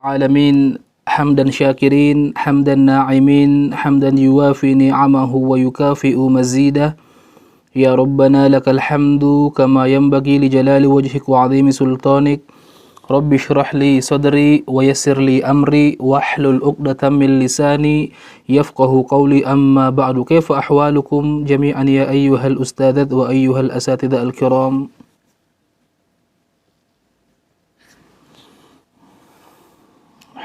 العالمين حمدا شاكرين حمدا ناعمين حمدا يوافي نعمه ويكافئ مزيده يا ربنا لك الحمد كما ينبغي لجلال وجهك وعظيم سلطانك رب اشرح لي صدري ويسر لي أمري واحلل عقدة من لساني يفقه قولي أما بعد كيف أحوالكم جميعا يا أيها الأستاذات وأيها الأساتذة الكرام.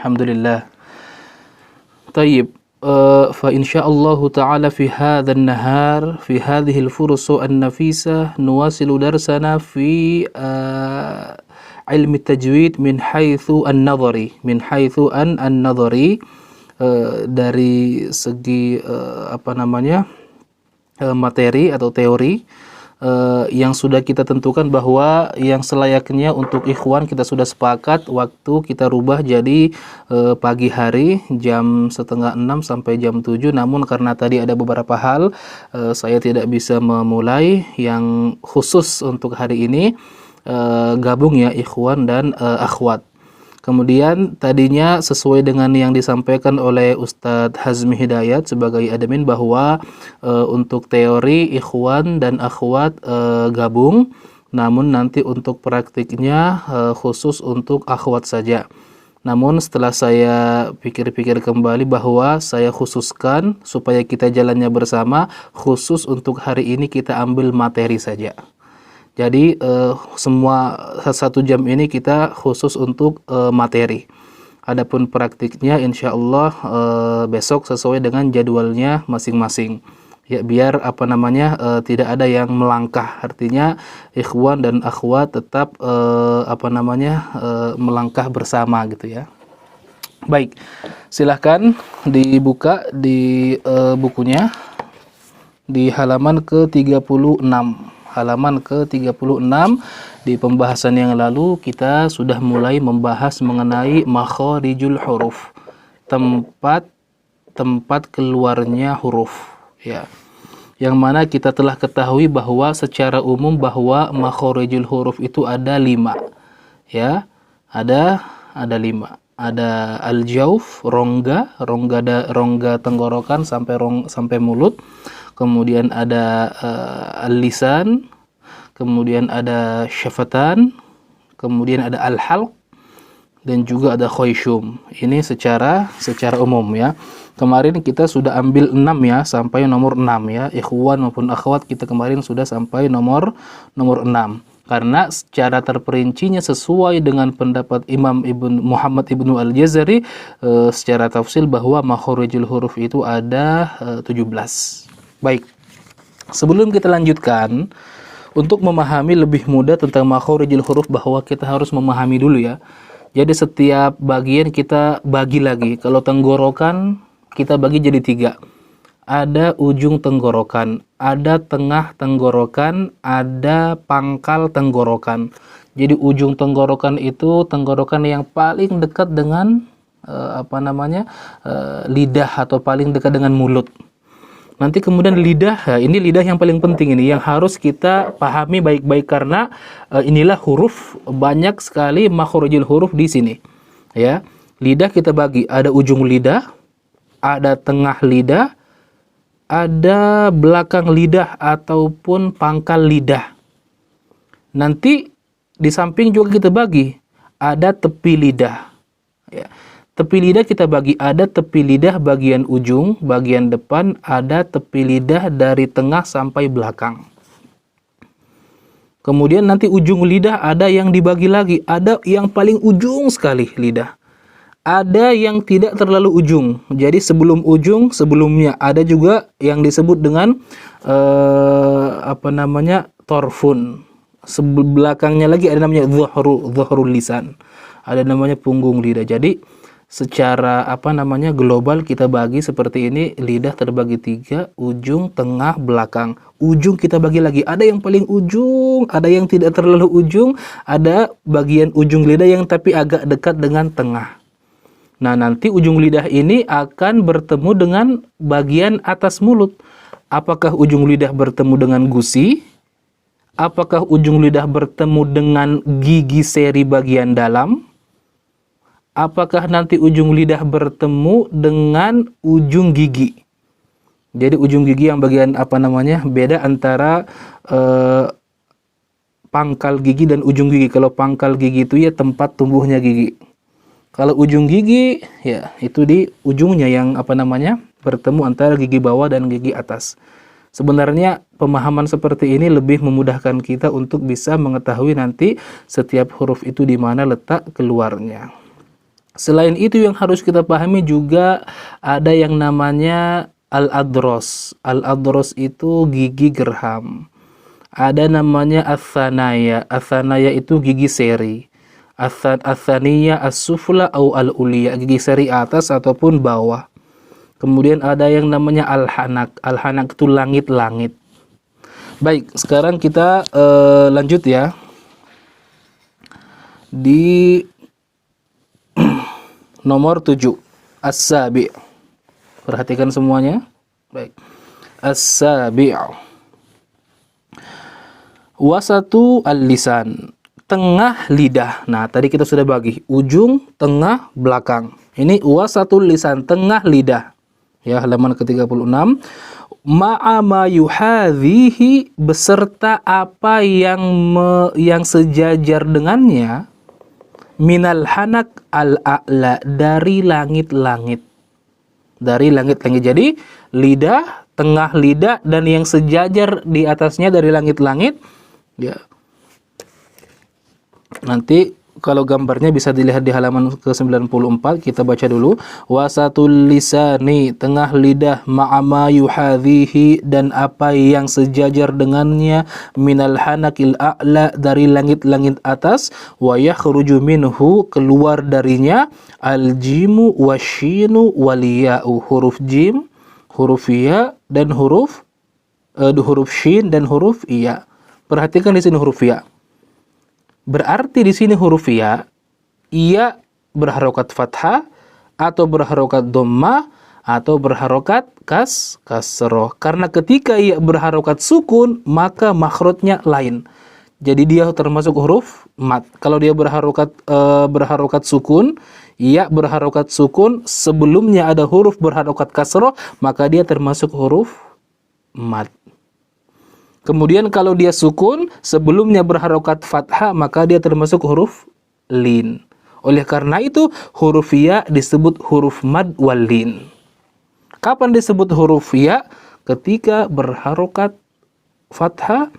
Alhamdulillah. طيب فإن شاء الله تعالى في هذا النهار في هذه الفرص النفيسة نواصل درسنا في علم التجويد من حيث النظري dari segi materi atau teori yang sudah kita tentukan bahwa yang selayaknya untuk ikhwan kita sudah sepakat waktu kita rubah jadi pagi hari jam 5:30 sampai jam 7, namun karena tadi ada beberapa hal saya tidak bisa memulai yang khusus untuk hari ini. Gabung ya ikhwan dan akhwat. Kemudian tadinya sesuai dengan yang disampaikan oleh Ustadz Hazmi Hidayat sebagai admin bahwa untuk teori ikhwan dan akhwat gabung, namun nanti untuk praktiknya khusus untuk akhwat saja. Namun setelah saya pikir-pikir kembali bahwa saya khususkan supaya kita jalannya bersama, khusus untuk hari ini kita ambil materi saja. Jadi semua 1 jam ini kita khusus untuk materi. Adapun praktiknya insya Allah besok sesuai dengan jadwalnya masing-masing. Ya biar tidak ada yang melangkah. Artinya ikhwan dan akhwat tetap melangkah bersama gitu ya. Baik, silahkan dibuka di bukunya di halaman ke-36. Halaman ke-36 di pembahasan yang lalu kita sudah mulai membahas mengenai makharijul huruf, tempat keluarnya huruf ya. Yang mana kita telah ketahui bahwa secara umum bahwa makharijul huruf itu ada 5 ya. Ada 5. Ada al-jauf, rongga tenggorokan sampai mulut. Kemudian ada al-lisan, kemudian ada syafatan, kemudian ada al-halq, dan juga ada khayshum. Ini secara umum ya. Kemarin kita sudah ambil 6 ya, sampai nomor 6 ya. Ikhwan maupun akhwat kita kemarin sudah sampai nomor 6. Karena secara terperincinya sesuai dengan pendapat Imam Muhammad Ibnu Al-Jazari secara tafsil bahwa makharijul huruf itu ada 17. Baik, sebelum kita lanjutkan, untuk memahami lebih mudah tentang makharijul huruf bahwa kita harus memahami dulu ya. Jadi setiap bagian kita bagi lagi. Kalau tenggorokan kita bagi jadi 3. Ada ujung tenggorokan, ada tengah tenggorokan, ada pangkal tenggorokan. Jadi ujung tenggorokan itu tenggorokan yang paling dekat dengan lidah atau paling dekat dengan mulut. Nanti kemudian lidah, ini lidah yang paling penting ini, yang harus kita pahami baik-baik karena inilah huruf, banyak sekali makharijul huruf di sini. Ya, lidah kita bagi, ada ujung lidah, ada tengah lidah, ada belakang lidah ataupun pangkal lidah. Nanti di samping juga kita bagi, ada tepi lidah. Ya. Tepi lidah kita bagi, ada tepi lidah bagian ujung, bagian depan, ada tepi lidah dari tengah sampai belakang. Kemudian nanti ujung lidah ada yang dibagi lagi, ada yang paling ujung sekali lidah. Ada yang tidak terlalu ujung. Jadi sebelum ujung, sebelumnya ada juga yang disebut dengan torfun. Belakangnya lagi ada namanya zuhrul lisan. Ada namanya punggung lidah. Jadi secara global kita bagi seperti ini, lidah terbagi 3, ujung, tengah, belakang. Ujung kita bagi lagi, ada yang paling ujung, ada yang tidak terlalu ujung, ada bagian ujung lidah yang tapi agak dekat dengan tengah. Nah, nanti ujung lidah ini akan bertemu dengan bagian atas mulut. Apakah ujung lidah bertemu dengan gusi? Apakah ujung lidah bertemu dengan gigi seri bagian dalam? apakah nanti ujung lidah bertemu dengan ujung gigi. Jadi ujung gigi yang bagian beda antara pangkal gigi dan ujung gigi. Kalau pangkal gigi itu ya tempat tumbuhnya gigi. Kalau ujung gigi ya itu di ujungnya yang bertemu antara gigi bawah dan gigi atas. Sebenarnya pemahaman seperti ini lebih memudahkan kita untuk bisa mengetahui nanti setiap huruf itu di mana letak keluarnya. Selain itu yang harus kita pahami juga ada yang namanya al-adros. Al-adros itu gigi gerham. Ada namanya as-sanaya. As-sanaya itu gigi seri. As-saniyah as-sufla atau al-uliya, gigi seri atas ataupun bawah. Kemudian ada yang namanya al-hanak. Al-hanak itu langit-langit. Baik, sekarang kita lanjut ya. Di nomor 7. As-sabi'. Perhatikan semuanya. Baik. As-sabi'. Wasatu al-lisan. Tengah lidah. Nah, tadi kita sudah bagi. Ujung, tengah, belakang. Ini wasatul lisan, tengah lidah. Ya, halaman ke-36. Ma'ama yuhadhihi, beserta apa yang sejajar dengannya, minal hanak al-a'la, dari langit-langit. Dari langit-langit. Jadi lidah, tengah lidah, dan yang sejajar di atasnya dari langit-langit. Ya. Nanti kalau gambarnya bisa dilihat di halaman ke-94, kita baca dulu. Wasatul lisani, tengah lidah, ma'ama yuhadhihi, dan apa yang sejajar dengannya, minal hanakil a'la, dari langit-langit atas, wa yakhruju minhu, keluar darinya, al-jimu wasyinu waliya'u, huruf jim, huruf ya, dan huruf shin dan huruf iya. Perhatikan di sini huruf ya. Berarti di sini huruf ya, ia berharokat fathah, atau berharokat dhammah, atau berharokat kasroh. Karena ketika ia berharokat sukun, maka makhrajnya lain. Jadi dia termasuk huruf mat. Kalau dia berharokat sukun, ia berharokat sukun, sebelumnya ada huruf berharokat kasroh, maka dia termasuk huruf mat. Kemudian kalau dia sukun, sebelumnya berharokat fathah, maka dia termasuk huruf lin. Oleh karena itu, huruf ya disebut huruf mad wal lin. Kapan disebut huruf ya? Ketika berharokat fathah,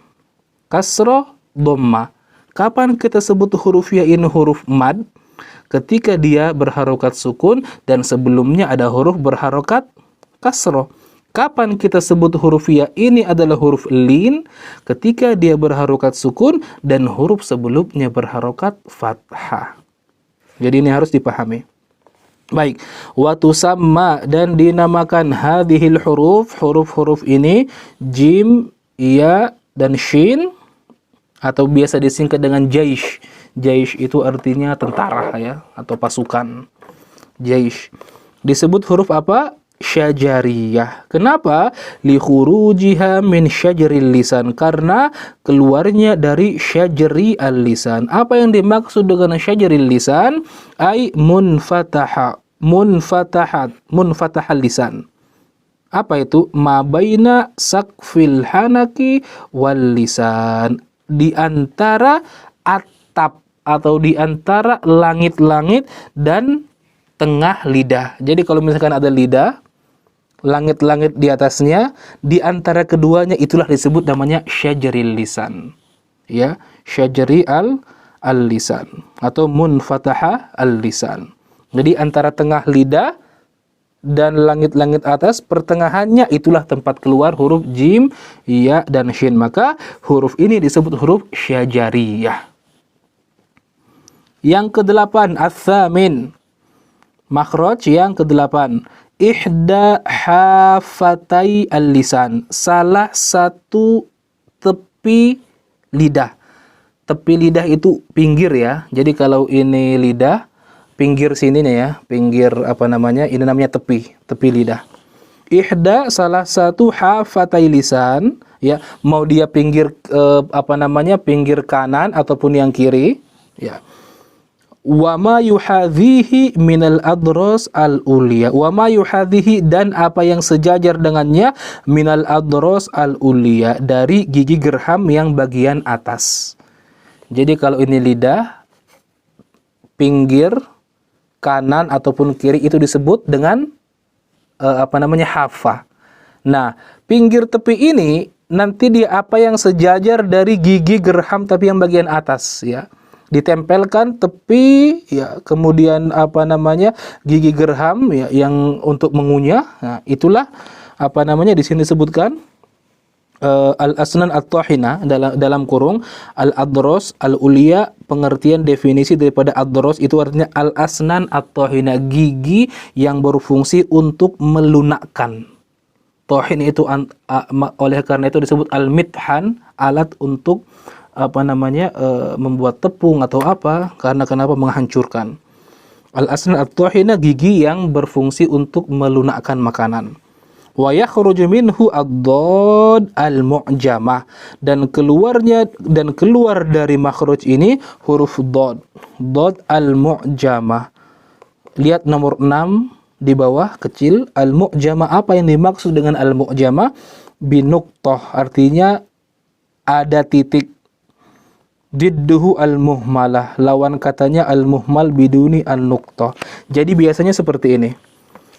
kasroh, dhammah. Kapan kita sebut huruf ya ini huruf mad? Ketika dia berharokat sukun, dan sebelumnya ada huruf berharokat kasroh. Kapan kita sebut huruf ya ini adalah huruf lin? Ketika dia berharokat sukun dan huruf sebelumnya berharokat fathah. Jadi ini harus dipahami. Baik, wa tusamma, dan dinamakan hadhil huruf ini jim, ya, dan shin, atau biasa disingkat dengan jaish. Jaish itu artinya tentara ya, atau pasukan. Jaish. Disebut huruf apa? Syajariyah. Kenapa? Li khurujiha min syajaril lisan, karena keluarnya dari syajari al-lisan. Apa yang dimaksud dengan syajaril lisan? Ai munfatahal lisan. Apa itu? Ma baina saqfil hanaki wal lisan. Di antara atap atau di antara langit-langit dan tengah lidah. Jadi kalau misalkan ada lidah, langit-langit di atasnya, di antara keduanya itulah disebut namanya syajaril lisan. Ya, syajari al-lisan atau munfataha al-lisan. Jadi antara tengah lidah dan langit-langit atas, pertengahannya itulah tempat keluar huruf jim, ya, dan shin. Maka huruf ini disebut huruf syajariyah. Yang ke-8, ats-tsamin. Makhraj yang ke-8. Ihda hafatai al-lisan. Salah satu tepi lidah. Tepi lidah itu pinggir ya. Jadi kalau ini lidah, pinggir sini nih ya. Pinggir ini namanya tepi lidah. Ihda, salah satu hafatai lisan, ya. Mau dia pinggir pinggir kanan ataupun yang kiri, ya. Wa ma yuhadhihi minal adros al-ulya. Wa ma yuhadhihi, dan apa yang sejajar dengannya, minal adros al-ulya, dari gigi gerham yang bagian atas. Jadi kalau ini lidah, pinggir kanan ataupun kiri itu disebut dengan hafa. Nah, pinggir tepi ini nanti dia apa yang sejajar dari gigi gerham tapi yang bagian atas, ya. Ditempelkan tepi, ya, kemudian gigi gerham, ya, yang untuk mengunyah. Nah, itulah di sini disebutkan al-asnan at-tahina, dalam kurung al-adros al-ulia. Pengertian definisi daripada adros itu artinya al-asnan at-tahina, gigi yang berfungsi untuk melunakkan. Tahin itu oleh karena itu disebut al-mithan, alat untuk membuat tepung atau apa, karena kenapa, menghancurkan. Al-asnan at-tahina, gigi yang berfungsi untuk melunakkan makanan. Wa yakhruju minhu ad-dad al-mu'jamah, dan keluar dari makhraj ini huruf dad al-mu'jamah. Lihat nomor 6 di bawah kecil, al-mu'jamah. Apa yang dimaksud dengan al-mu'jamah? Binuqtah, artinya ada titik. Didduhu al-muhmalah, lawan katanya al-muhmal biduni an-nuqtah. Jadi biasanya seperti ini.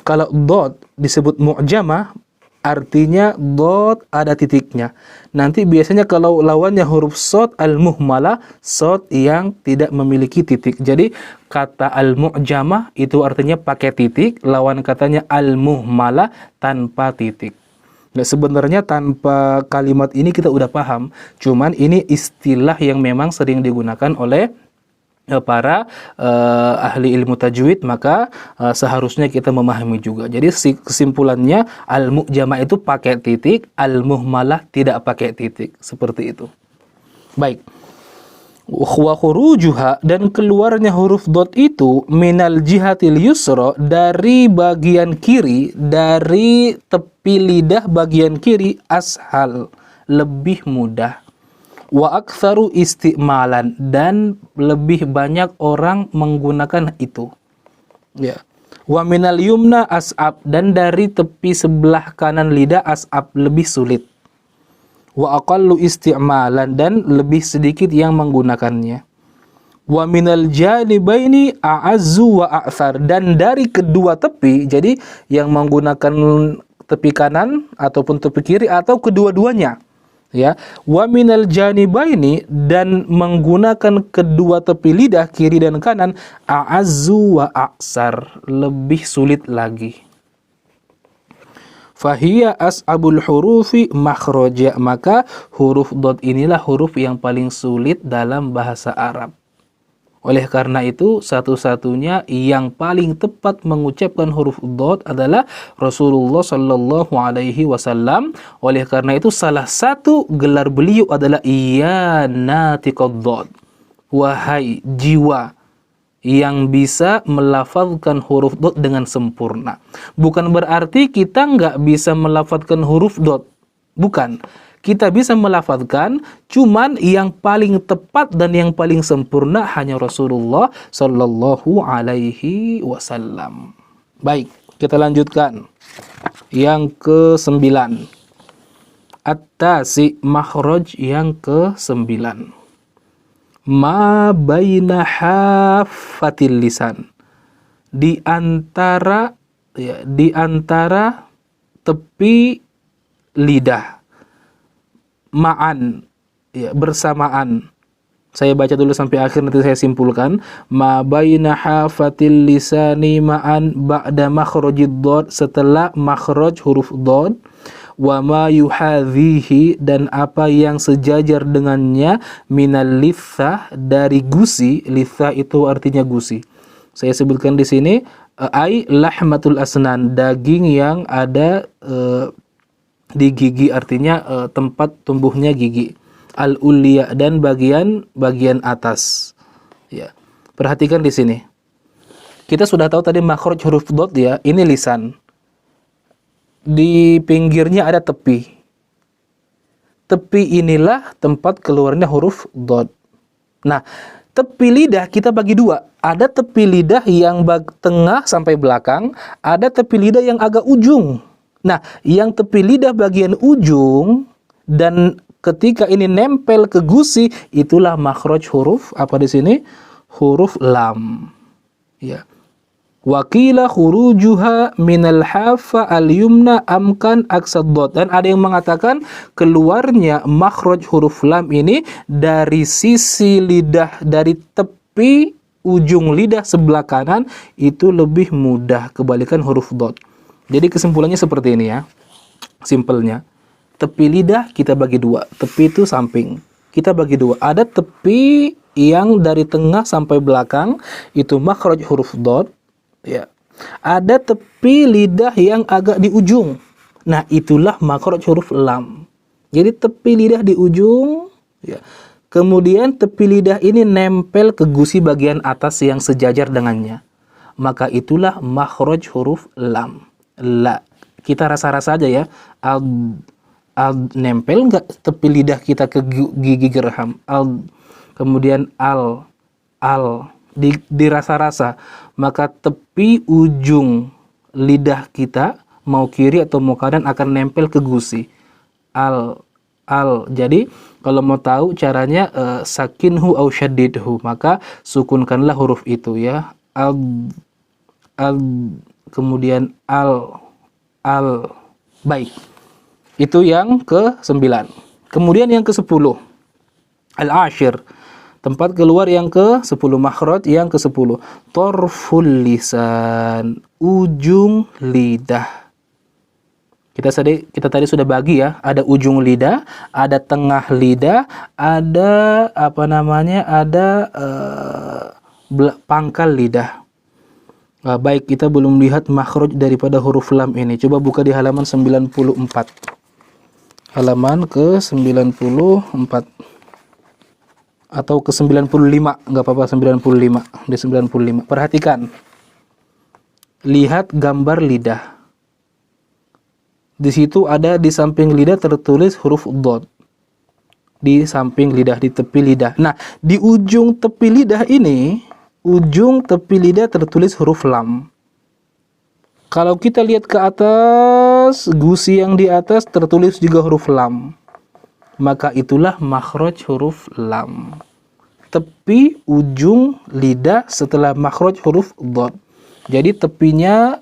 Kalau dot disebut mu'jamah, artinya dot ada titiknya. Nanti biasanya kalau lawannya huruf shad al-muhmalah, shad yang tidak memiliki titik. Jadi kata al-mu'jamah itu artinya pakai titik, lawan katanya al-muhmalah tanpa titik. Nah, sebenarnya tanpa kalimat ini kita udah paham, cuman ini istilah yang memang sering digunakan oleh para ahli ilmu tajwid, maka seharusnya kita memahami juga. Jadi kesimpulannya, al-mu'jamah itu pakai titik, al-muhmalah tidak pakai titik, seperti itu. Baik. Wa khurujuha, dan keluarnya huruf dot itu minal jihatil yusra, dari bagian kiri, dari tepi lidah bagian kiri, ashal, lebih mudah. Wa aktsaru istimalan, dan lebih banyak orang menggunakan itu, ya. Wa minal yumna as'ab, dan dari tepi sebelah kanan lidah as'ab, lebih sulit. Wa aqallu isti'malan, dan lebih sedikit yang menggunakannya. Wa minal janibaini a'azzu wa a'thar, dan dari kedua tepi, jadi yang menggunakan tepi kanan ataupun tepi kiri atau kedua-duanya, ya. Wa minal janibaini, dan menggunakan kedua tepi lidah kiri dan kanan, a'azzu wa a'sar, lebih sulit lagi. Fahiya as'abul hurufi makhraja, maka huruf dot inilah huruf yang paling sulit dalam bahasa Arab. Oleh karena itu, satu-satunya yang paling tepat mengucapkan huruf dot adalah Rasulullah sallallahu alaihi wasallam. Oleh karena itu, salah satu gelar beliau adalah ya natiqad dot, wahai jiwa yang bisa melafazkan huruf dot dengan sempurna. Bukan berarti kita nggak bisa melafazkan huruf dot. Bukan. Kita bisa melafazkan, cuman yang paling tepat dan yang paling sempurna hanya Rasulullah sallallahu alaihi wasallam. Baik, kita lanjutkan. Yang ke-9. At-tasi, makhraj yang ke-9. Ma baina haffatil lisan, di antara tepi lidah, ma'an, ya, bersamaan. Saya baca dulu sampai akhir, nanti saya simpulkan. Ma baina haffatil lisani ma'an ba'da makhrajid dad, setelah makhraj huruf dad. Wa ma yuhadhihi, dan apa yang sejajar dengannya, minal lithah, dari gusi. Lithah itu artinya gusi. Saya sebutkan di sini ai lahmatul asnan, daging yang ada di gigi, artinya tempat tumbuhnya gigi. Al-ulya, dan bagian atas, ya. Perhatikan di sini. Kita sudah tahu tadi makhraj huruf dad, ya, ini lisan. Di pinggirnya ada tepi. Tepi inilah tempat keluarnya huruf dad. Nah, Tepi lidah kita bagi dua. Ada tepi lidah yang tengah sampai belakang, ada tepi lidah yang agak ujung. Nah, yang tepi lidah bagian ujung dan ketika ini nempel ke gusi, itulah makhraj huruf apa di sini? Huruf lam. Ya. Wakila khurujuha minal hafa al-yumna amkan aksaddot. Dan ada yang mengatakan keluarnya makhraj huruf lam ini dari sisi lidah, dari tepi ujung lidah sebelah kanan itu lebih mudah kebalikan huruf dot. Jadi kesimpulannya seperti ini ya. Simpelnya. Tepi lidah kita bagi dua. Tepi itu samping. Kita bagi dua. Ada tepi yang dari tengah sampai belakang itu makhraj huruf dot. Ya. Ada tepi lidah yang agak di ujung. Nah, itulah makhraj huruf lam. Jadi tepi lidah di ujung, ya. Kemudian tepi lidah ini nempel ke gusi bagian atas yang sejajar dengannya. Maka itulah makhraj huruf lam. La. Kita rasa-rasa aja ya. Nempel enggak tepi lidah kita ke gigi geraham? Kemudian al dirasa-rasa, maka tepi ujung lidah kita mau kiri atau mau kanan akan nempel ke gusi. Jadi kalau mau tahu caranya sakinhu au syaddidhu, maka sukunkanlah huruf itu ya. Kemudian al. Baik. Itu yang ke-9. Kemudian yang ke-10. Al-ashir. Tempat keluar yang ke-10, makhraj yang ke-10. Torful lisan, ujung lidah. Kita tadi sudah bagi ya, ada ujung lidah, ada tengah lidah, ada pangkal lidah. Baik, kita belum lihat makhraj daripada huruf lam ini. Coba buka di halaman 94. Halaman ke-94. Atau ke 95, nggak apa-apa 95, di 95. Perhatikan. Lihat gambar lidah. Di situ ada di samping lidah tertulis huruf dot. Di samping lidah, di tepi lidah. Nah, di ujung tepi lidah ini, ujung tepi lidah tertulis huruf lam. Kalau kita lihat ke atas, gusi yang di atas tertulis juga huruf lam. Maka itulah makhraj huruf lam. Tepi ujung lidah setelah makhraj huruf dot. Jadi tepinya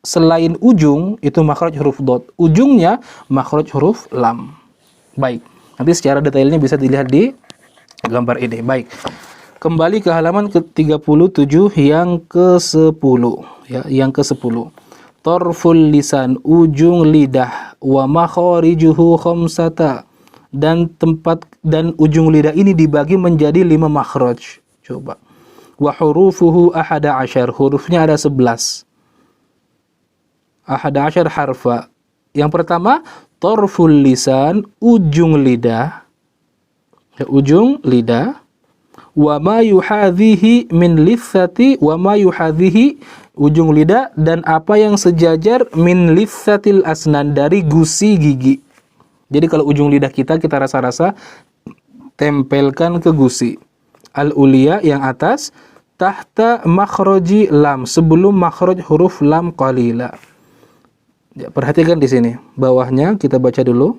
selain ujung itu makhraj huruf dot. Ujungnya makhraj huruf lam. Baik. Nanti secara detailnya bisa dilihat di gambar ini. Baik. Kembali ke halaman ke-37 yang ke-10 ya, yang ke-10. Torful lisan, ujung lidah, wa makharijuhu khamsata. Dan ujung lidah ini dibagi menjadi 5 makhraj. Coba. Wa hurufuhu 11, hurufnya ada 11. 11 harfa. Yang pertama, torful lisan, ujung lidah. Ya, ujung lidah. Wa ma yuhadhihi min lithati, wa ma yuhadhihi, ujung lidah, dan apa yang sejajar min lithatil asnan, dari gusi gigi. Jadi kalau ujung lidah kita rasa-rasa tempelkan ke gusi. Al-uliya yang atas, tahta makhraji lam, sebelum makhraj huruf lam qalila. Ya, perhatikan di sini. Bawahnya kita baca dulu.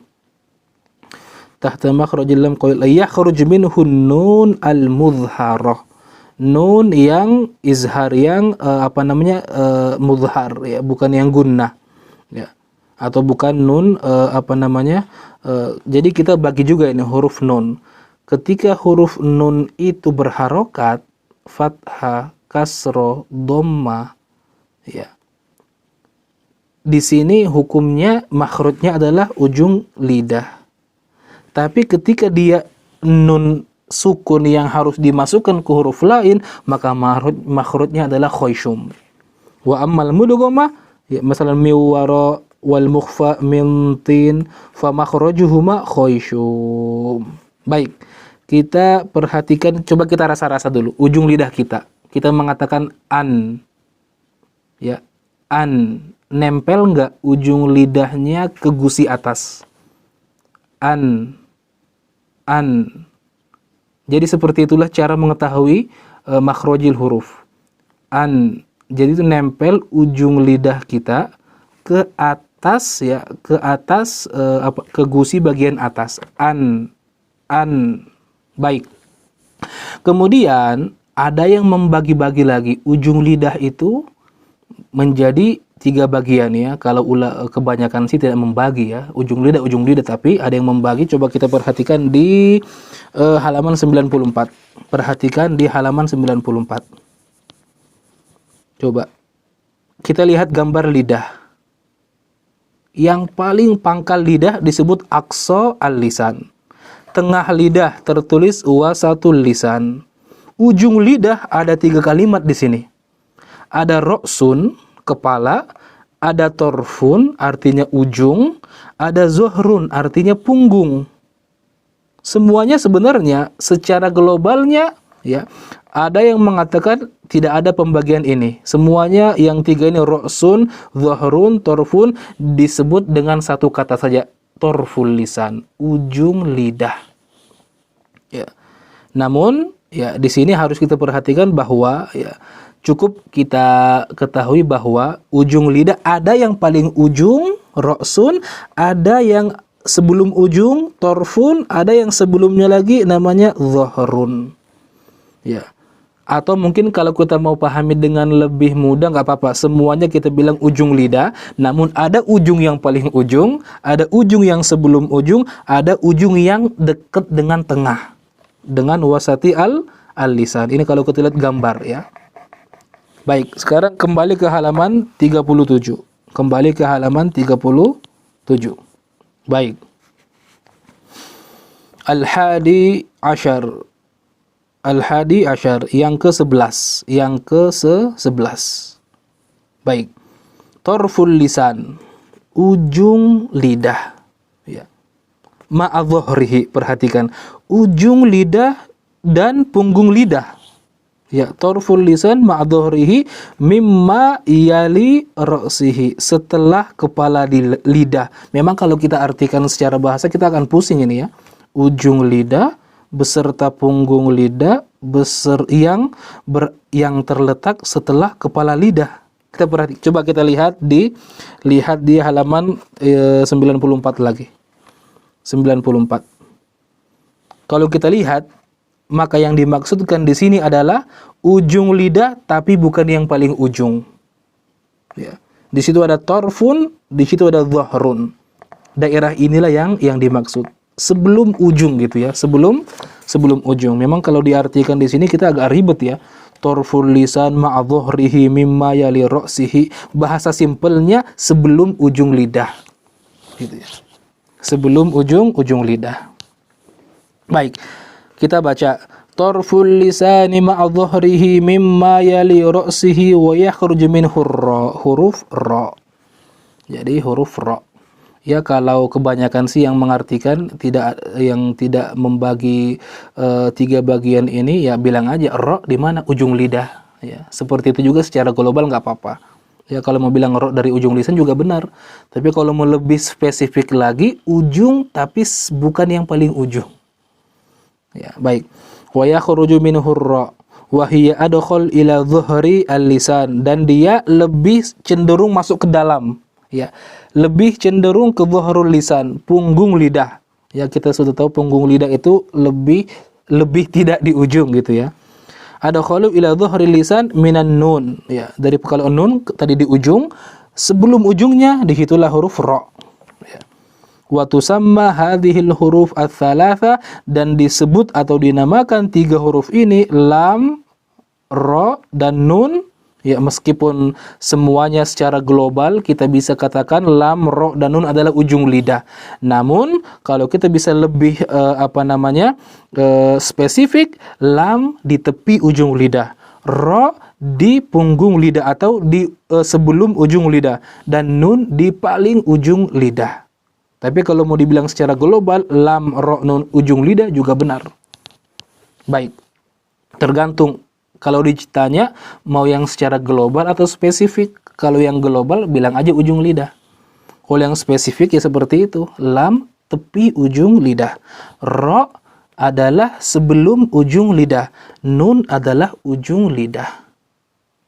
Tahta makhrajil lam qalila yakhruj minhu nun al-mudharah. Nun yang izhar, yang mudhar ya, bukan yang gunnah. Ya. Atau bukan nun jadi kita bagi juga ini huruf nun. Ketika huruf nun itu berharokat, fathah, kasroh, dhamma, ya. Di sini hukumnya makhrajnya adalah ujung lidah. Tapi ketika dia nun sukun yang harus dimasukkan ke huruf lain, maka makhrajnya adalah khayshum. Wa ammal mudghama, ya, masalan miwara wal mukhfa min tin fa makhrajuhuma khayshum. Baik, kita perhatikan, coba kita rasa-rasa dulu ujung lidah kita. Kita mengatakan an. Ya, an. Nempel enggak ujung lidahnya ke gusi atas? An. Jadi seperti itulah cara mengetahui makhrajil huruf. An, jadi itu nempel ujung lidah kita ke atas ya, ke atas ke gusi bagian atas. An. Baik. Kemudian ada yang membagi-bagi lagi ujung lidah itu menjadi 3 bagian ya. Kalau kebanyakan sih tidak membagi ya, ujung lidah, tapi ada yang membagi. Coba kita perhatikan di halaman 94. Perhatikan di halaman 94. Coba kita lihat gambar lidah. Yang paling pangkal lidah disebut aqsa al-lisan. Tengah lidah tertulis wasatul lisan. Ujung lidah ada 3 kalimat di sini. Ada ra'sun, kepala, ada torfun, artinya ujung, ada zuhrun, artinya punggung. Semuanya sebenarnya secara globalnya ya, ada yang mengatakan tidak ada pembagian ini. Semuanya yang 3 ini, ra'sun, zuhrun, torfun, disebut dengan satu kata saja, torful lisan, ujung lidah. Ya. Namun ya di sini harus kita perhatikan bahwa ya cukup kita ketahui bahwa ujung lidah ada yang paling ujung, ra'sun, ada yang sebelum ujung, torfun, ada yang sebelumnya lagi namanya zuhrun. Ya. Atau mungkin kalau kita mau pahami dengan lebih mudah nggak apa-apa, semuanya kita bilang ujung lidah, namun ada ujung yang paling ujung, ada ujung yang sebelum ujung, ada ujung yang dekat dengan tengah, dengan wasati al-lisan. Ini kalau kita lihat gambar ya. Baik, sekarang kembali ke halaman 37. Kembali ke halaman 37. Baik. Al-hadi asyar. Al-hadi asyar, yang ke-11, yang ke-11. Baik. Torful lisan, ujung lidah. Ya. Ma'adzuhrihi, perhatikan. Ujung lidah dan punggung lidah. Ya, torful lisan ma'adzuhrihi mimma yali ra'sihi, setelah kepala lidah. Memang kalau kita artikan secara bahasa kita akan pusing ini ya. Ujung lidah beserta punggung lidah yang terletak setelah kepala lidah. Kita perhatikan, coba kita lihat di halaman 94 lagi. 94. Kalau kita lihat, maka yang dimaksudkan di sini adalah ujung lidah tapi bukan yang paling ujung. Ya. Di situ ada torfun, di situ ada zuhrun. Daerah inilah yang dimaksud. Sebelum ujung gitu ya, sebelum ujung. Memang kalau diartikan di sini kita agak ribet ya. Torful lisan ma'adzuhrihi mimma yali ra'sihi. Bahasa simpelnya sebelum ujung lidah. Gitu ya. Sebelum ujung lidah. Baik. Kita baca torful lisani ma'adzuhrihi mimma yali ra'sihi wa yakhruju minhu huruf ra. Jadi huruf ra. Ya, kalau kebanyakan sih yang mengartikan yang tidak membagi 3 bagian ini, ya bilang aja ra di mana, ujung lidah. Ya, seperti itu juga secara global nggak apa-apa. Ya, kalau mau bilang ra dari ujung lisan juga benar. Tapi kalau mau lebih spesifik lagi, ujung tapi bukan yang paling ujung. Ya, baik. Wa yakhruju minhu ra wa hiya adkhal ila dhuhri al-lisan, dan dia lebih cenderung masuk ke dalam. Ya, lebih cenderung ke dhuhrul lisan, punggung lidah. Ya, kita sudah tahu punggung lidah itu lebih tidak di ujung gitu ya. Ada khalu ila dhuhril lisan minan nun. Ya, dari kalau nun tadi di ujung, sebelum ujungnya disitulah huruf ra. Ya. Wa tusamma hadhil huruf ats-tsalatsa, dan disebut atau dinamakan 3 huruf ini lam, ra, dan nun. Ya, meskipun semuanya secara global kita bisa katakan lam, ra, dan nun adalah ujung lidah. Namun kalau kita bisa lebih spesifik, lam di tepi ujung lidah, ra di punggung lidah atau di sebelum ujung lidah, dan nun di paling ujung lidah. Tapi kalau mau dibilang secara global, lam, ra, nun ujung lidah juga benar. Baik. Tergantung. Kalau ditanya mau yang secara global atau spesifik. Kalau yang global bilang aja ujung lidah. Kalau yang spesifik ya seperti itu. Lam tepi ujung lidah. Ra adalah sebelum ujung lidah. Nun adalah ujung lidah.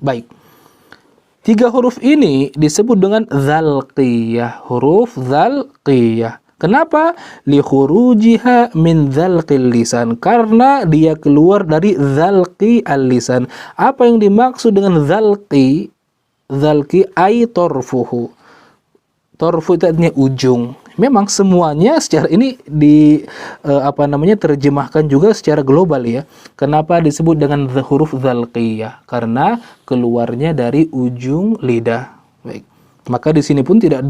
Baik. 3 huruf ini disebut dengan dzalqiyah, huruf dzalqiyah. Kenapa? Li khurujiha min dzalqil lisan, karena dia keluar dari dzalqi al-lisan. Apa yang dimaksud dengan dzalqi? Dzalqi ay torfuhu. Torfu itu artinya ujung. Memang semuanya secara ini terjemahkan juga secara global ya. Kenapa disebut dengan huruf dzalqiyah? Karena keluarnya dari ujung lidah. Baik. Maka di sini pun tidak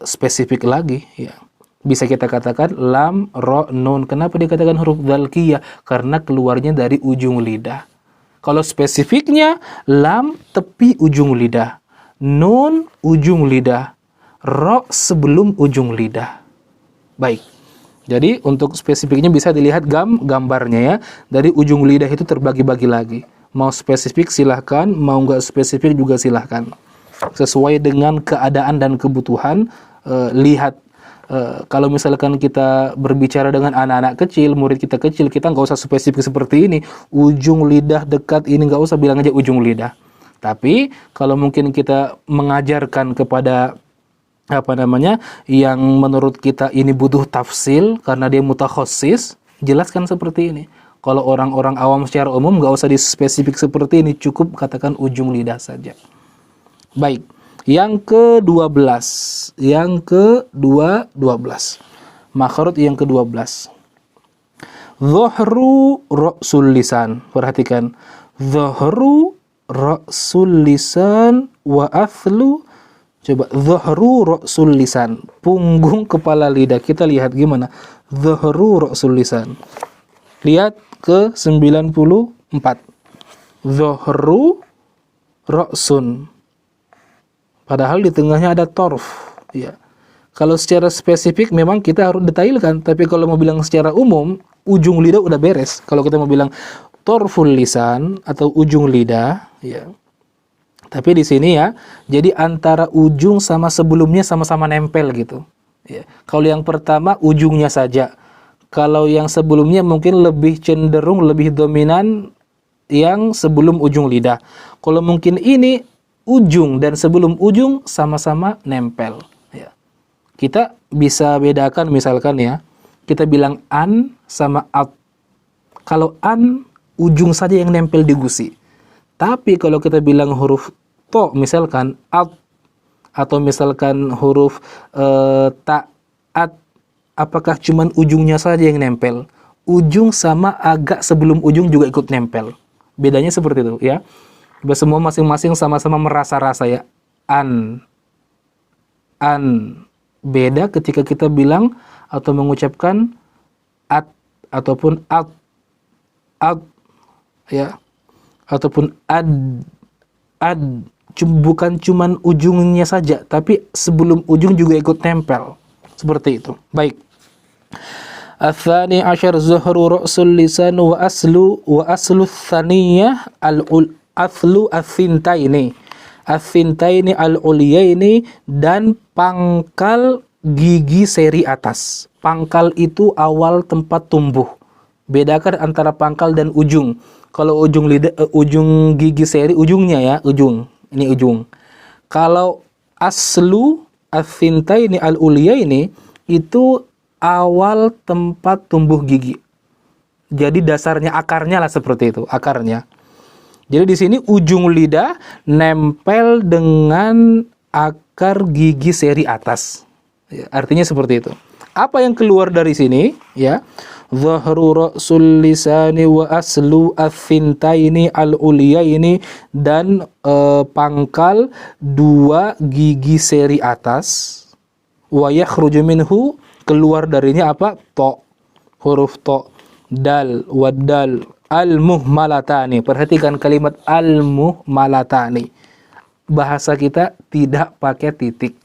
spesifik lagi ya. Bisa kita katakan lam, ro, nun. Kenapa dikatakan huruf dzalqiyah? Karena keluarnya dari ujung lidah. Kalau spesifiknya lam tepi ujung lidah, nun ujung lidah, ro sebelum ujung lidah. Baik. Jadi untuk spesifiknya bisa dilihat gambarnya ya. Dari ujung lidah itu terbagi-bagi lagi. Mau spesifik silahkan, mau nggak spesifik juga silahkan. Sesuai dengan keadaan dan kebutuhan, lihat. Kalau misalkan kita berbicara dengan anak-anak kecil, murid kita kecil, kita nggak usah spesifik seperti ini. Ujung lidah dekat ini nggak usah, bilang aja ujung lidah. Tapi kalau mungkin kita mengajarkan kepada yang menurut kita ini butuh tafsil karena dia mutakhassis, jelaskan seperti ini. Kalau orang-orang awam secara umum nggak usah dispesifik seperti ini, cukup katakan ujung lidah saja. Baik, yang ke-12. Makhraj yang ke-12. Dhahru ra'sul lisan. Perhatikan. Dhahru ra'sul lisan wa athlu. Coba dhahru ra'sul lisan, punggung kepala lidah. Kita lihat gimana dhahru ra'sul lisan. Lihat ke 94. Dhahru ra'sun. Padahal di tengahnya ada torf ya. Kalau secara spesifik memang kita harus detailkan, tapi kalau mau bilang secara umum ujung lidah udah beres. Kalau kita mau bilang torful lisan atau ujung lidah ya. Tapi di sini ya, jadi antara ujung sama sebelumnya sama-sama nempel gitu. Ya. Kalau yang pertama ujungnya saja. Kalau yang sebelumnya mungkin lebih cenderung, lebih dominan yang sebelum ujung lidah. Kalau mungkin ini ujung dan sebelum ujung sama-sama nempel. Ya. Kita bisa bedakan misalkan ya, kita bilang an sama at. Kalau an, ujung saja yang nempel di gusi. Tapi kalau kita bilang huruf to, misalkan at, atau misalkan huruf ta'at, apakah cuman ujungnya saja yang nempel? Ujung sama agak sebelum ujung juga ikut nempel. Bedanya seperti itu ya. Semua masing-masing sama-sama merasa-rasa ya. An. Beda ketika kita bilang atau mengucapkan at ataupun at ya, ataupun ad, bukan cuman ujungnya saja, tapi sebelum ujung juga ikut tempel, seperti itu. Baik. Ats-tsani asyar zuhru ra'sul lisan wa aslu tsaniyah al-aslu ats-tsintaini al-ulyaini, dan pangkal gigi seri atas. Pangkal itu awal tempat tumbuh. Bedakan antara pangkal dan ujung. Kalau ujung lidah, ujung gigi seri, ujungnya ya, ujung. Ini ujung. Kalau aslu ats-tsintaini al-ulyaini itu awal tempat tumbuh gigi. Jadi dasarnya, akarnya lah seperti itu, akarnya. Jadi di sini ujung lidah nempel dengan akar gigi seri atas. Ya, artinya seperti itu. Apa yang keluar dari sini ya? Dhahru ra'sul lisani wa aslu ats-tsintaini al-ulyaini, dan pangkal dua gigi seri atas. Wa yakhruju minhu, keluar darinya apa? To, huruf to, dal, waddal, al-muhmalatani. Perhatikan kalimat al-muhmalatani. Bahasa kita tidak pakai titik.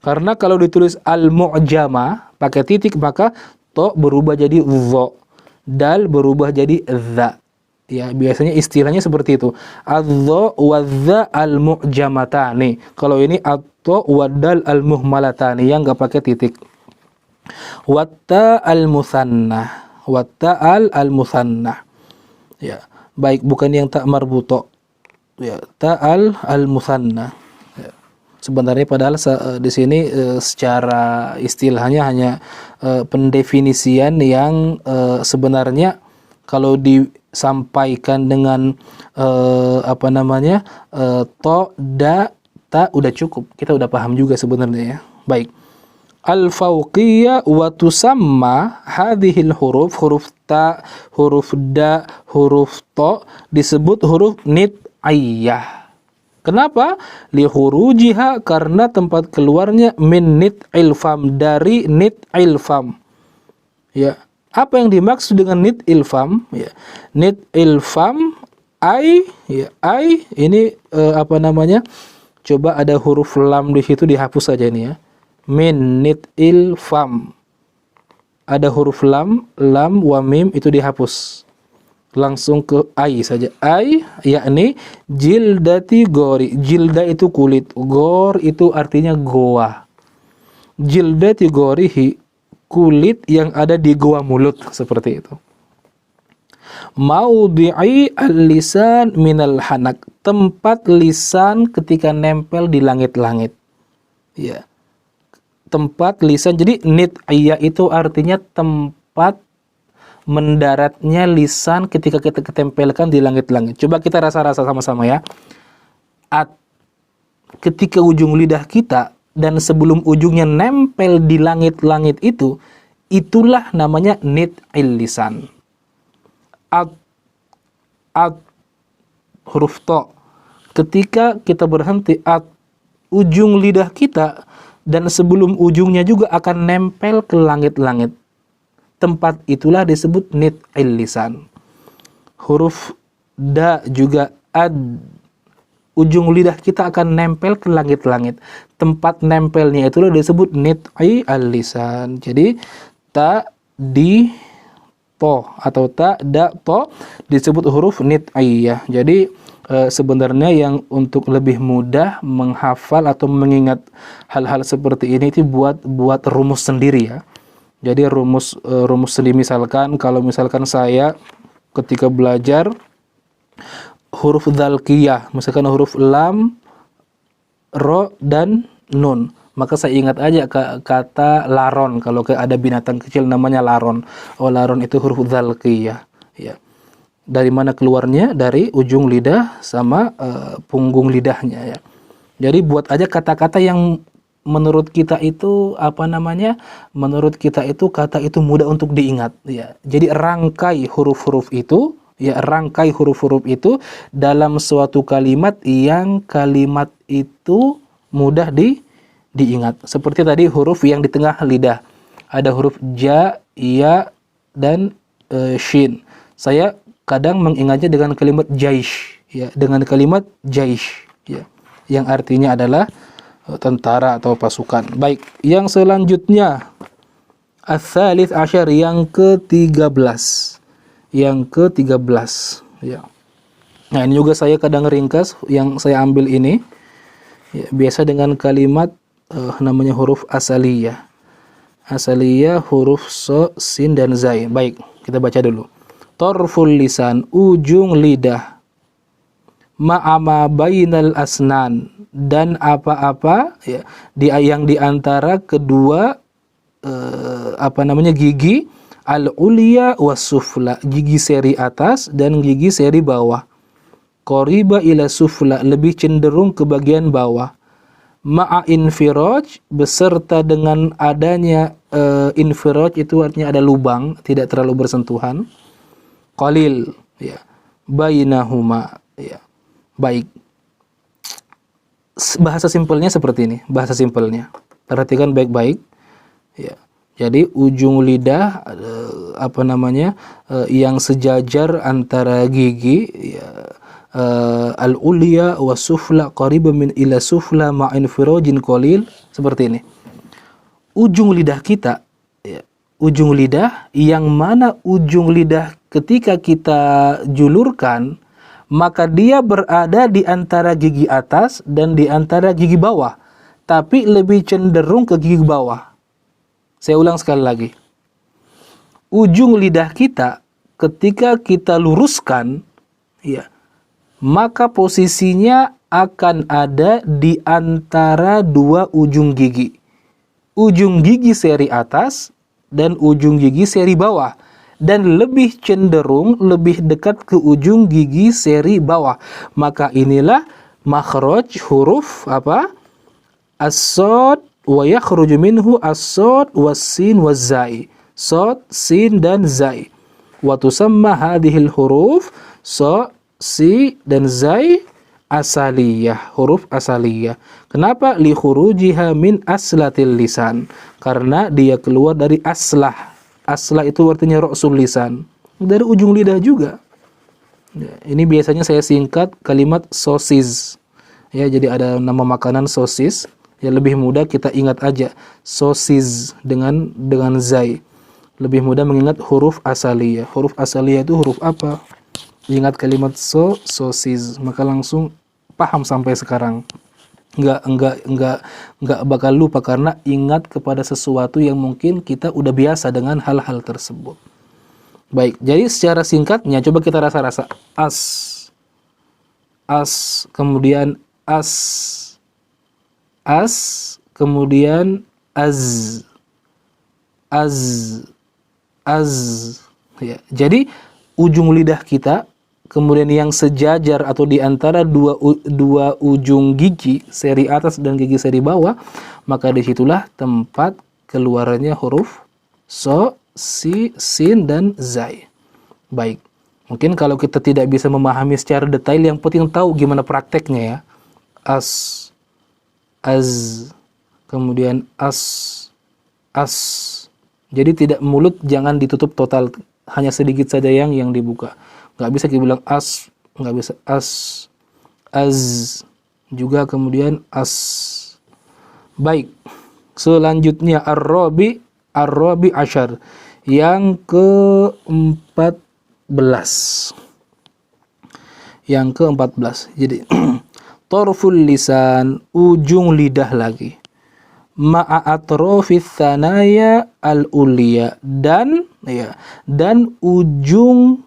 Karena kalau ditulis al-mu'jama pakai titik, maka to berubah jadi dho, dal berubah jadi dha. Ya, biasanya istilahnya seperti itu. Adh-dha wa dha al-mu'jamatani. Kalau ini at-to wa dal al-muhmalatani yang enggak pakai titik. Watta al-musanna. Watta al-musanna. Ya, baik, bukan yang tak marbuto. Ya, ta'al al-musanna. Ya. Sebenarnya padahal di sini secara istilahnya hanya pendefinisian yang sebenarnya kalau disampaikan dengan to, da, ta udah cukup. Kita udah paham juga sebenarnya ya. Baik. Al-fawqiyya wa tusamma hadhil huruf, huruf ta, huruf da, huruf to disebut huruf nit'iyah. Kenapa? Li hurujiha, karena tempat keluarnya min nit'il fam, dari nit'il fam. Ya, apa yang dimaksud dengan nit'il fam? Ya, nit'il fam ya, ini coba ada huruf lam di situ, dihapus saja ini ya. Min nit'il fam. Ada huruf lam wa mim itu dihapus. Langsung ke ai saja. Ai yakni jildati gori. Jilda itu kulit, gor itu artinya goa. Jildati gorihi, kulit yang ada di goa mulut, seperti itu. Maudhi'i al-lisan minal hanak, tempat lisan ketika nempel di langit-langit. Ya. Tempat lisan. Jadi nit'iyah itu artinya tempat mendaratnya lisan ketika kita ketempelkan di langit-langit. Coba kita rasa-rasa sama-sama ya. Ketika ujung lidah kita dan sebelum ujungnya nempel di langit-langit itu, itulah namanya nit'il lisan. Huruf to. Ketika kita berhenti ujung lidah kita dan sebelum ujungnya juga akan nempel ke langit-langit. Tempat itulah disebut nit'il lisan. Huruf da juga ujung lidah kita akan nempel ke langit-langit. Tempat nempelnya itulah disebut nit'il lisan. Jadi ta, di, to atau ta, da, to disebut huruf nit'iyah. Jadi sebenarnya yang untuk lebih mudah menghafal atau mengingat hal-hal seperti ini itu buat rumus sendiri ya. Jadi rumus sendiri, misalkan kalau misalkan saya ketika belajar huruf dzalqiyah, misalkan huruf lam, ro dan nun, maka saya ingat aja kata laron. Kalau ada binatang kecil namanya laron. Oh, laron itu huruf dzalqiyah ya. Dari mana keluarnya? Dari ujung lidah sama punggung lidahnya ya. Jadi buat aja kata-kata yang menurut kita itu menurut kita itu kata itu mudah untuk diingat ya. Jadi rangkai huruf-huruf itu dalam suatu kalimat yang kalimat itu mudah diingat. Seperti tadi huruf yang di tengah lidah. Ada huruf ja, ya dan shin. Saya kadang mengingatnya dengan kalimat jaish ya, ya, yang artinya adalah tentara atau pasukan. Baik, yang selanjutnya ats-tsalits asyar, yang ke-13 ya. Nah, ini juga saya kadang ringkas, yang saya ambil ini ya, biasa dengan kalimat namanya huruf asaliyah. Asaliyah huruf so, sin dan zai. Baik, kita baca dulu. Torful lisan, ujung lidah, ma'ama bainal asnan, dan apa-apa ya, yang di antara kedua gigi, al-ulya was sufla, gigi seri atas dan gigi seri bawah. Qoriba ila sufla, lebih cenderung ke bagian bawah. Ma'a infiraj, beserta dengan adanya infiraj itu artinya ada lubang, tidak terlalu bersentuhan. Qalil ya, bainahuma ya. Baik, bahasa simpelnya seperti ini, bahasa simpelnya perhatikan baik-baik ya. Jadi ujung lidah yang sejajar antara gigi ya, al-ulya wa sufla qariba min ila sufla ma'infirajin qalil, seperti ini. Ujung lidah kita ya, ujung lidah yang mana ujung lidah ketika kita julurkan, maka dia berada di antara gigi atas dan di antara gigi bawah, tapi lebih cenderung ke gigi bawah. Saya ulang sekali lagi. Ujung lidah kita ketika kita luruskan, ya, maka posisinya akan ada di antara dua ujung gigi. Ujung gigi seri atas dan ujung gigi seri bawah. Dan lebih cenderung, lebih dekat ke ujung gigi seri bawah. Maka inilah makhraj huruf apa? As-shad wa yakhruju minhu as-shad was-sin waz-zai. Shad, sin dan zai. Wa tusamma hadhil huruf sa, si dan zai asaliyah, huruf asaliyah. Kenapa? Li khurujiha min aslatil lisan. Karena dia keluar dari aslah. Aslah itu artinya ra'sul lisan. Dari ujung lidah juga. Ya, ini biasanya saya singkat kalimat sosis. Ya, jadi ada nama makanan sosis. Ya, lebih mudah kita ingat aja sosis dengan zai. Lebih mudah mengingat huruf asaliyah. Huruf asaliyah itu huruf apa? Ingat kalimat sosis, maka langsung paham sampai sekarang. Enggak bakal lupa karena ingat kepada sesuatu yang mungkin kita udah biasa dengan hal-hal tersebut. Baik, jadi secara singkatnya coba kita rasa-rasa. As, kemudian as, kemudian az. Ya, jadi ujung lidah kita, kemudian yang sejajar atau di antara dua ujung gigi seri atas dan gigi seri bawah, maka disitulah tempat keluarnya huruf so, si, sin dan zai. Baik, mungkin kalau kita tidak bisa memahami secara detail, yang penting tahu gimana prakteknya ya. Az, kemudian as. Jadi tidak, mulut jangan ditutup total, hanya sedikit saja yang dibuka. Nggak bisa kita bilang as, nggak bisa az, juga kemudian as. Baik, selanjutnya ar-rabi asyar, yang ke-14. Yang ke-14. Jadi torful lisan, ujung lidah lagi. Ma'a atrofis tsanaya al-ulya, dan ujung